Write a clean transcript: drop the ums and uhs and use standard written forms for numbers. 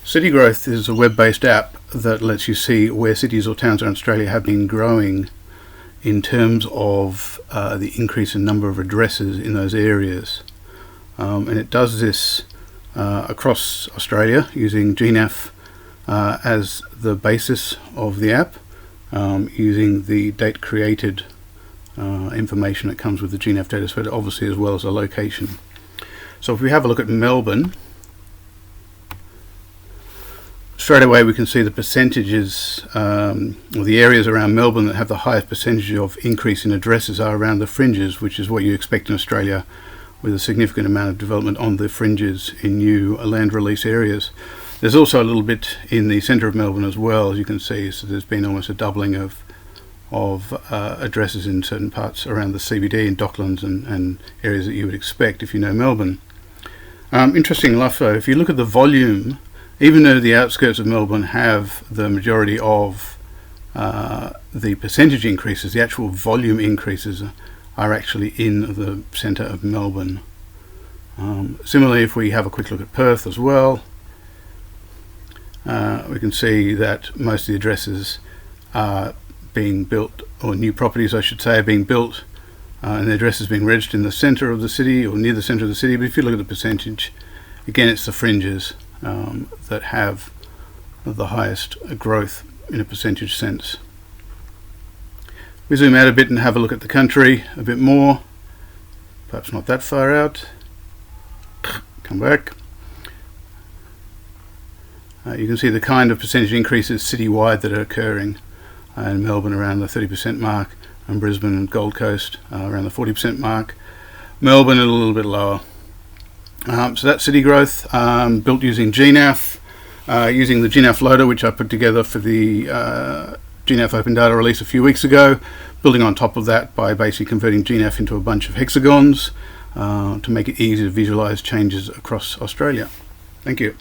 City Growth is a web-based app that lets you see where cities or towns around Australia have been growing in terms of the increase in number of addresses in those areas. And it does this across Australia using G-NAF as the basis of the app, using the date created information that comes with the G-NAF data set, obviously, as well as a location. So if we have a look at Melbourne, straight away we can see the percentages, or the areas around Melbourne that have the highest percentage of increase in addresses are around the fringes, which is what you expect in Australia, with a significant amount of development on the fringes in new land release areas. There's also a little bit in the centre of Melbourne as well, as you can see. So there's been almost a doubling of addresses in certain parts around the CBD and Docklands and areas that you would expect if you know Melbourne. Interesting enough though, if you look at the volume, even though the outskirts of Melbourne have the majority of the percentage increases, the actual volume increases are actually in the centre of Melbourne. Similarly, if we have a quick look at Perth as well, we can see that most of the addresses are being built, or new properties I should say, are being built, and the addresses being registered in the centre of the city or near the centre of the city. But if you look at the percentage, again it's the fringes that have the highest growth in a percentage sense. We zoom out a bit and have a look at the country a bit more, perhaps not that far out. Come back. You can see the kind of percentage increases citywide that are occurring in Melbourne around the 30% mark, and Brisbane and Gold Coast around the 40% mark. Melbourne a little bit lower. So that's City Growth, built using G-NAF, using the G-NAF loader which I put together for the G-NAF Open Data release a few weeks ago, building on top of that by basically converting G-NAF into a bunch of hexagons to make it easy to visualize changes across Australia. Thank you.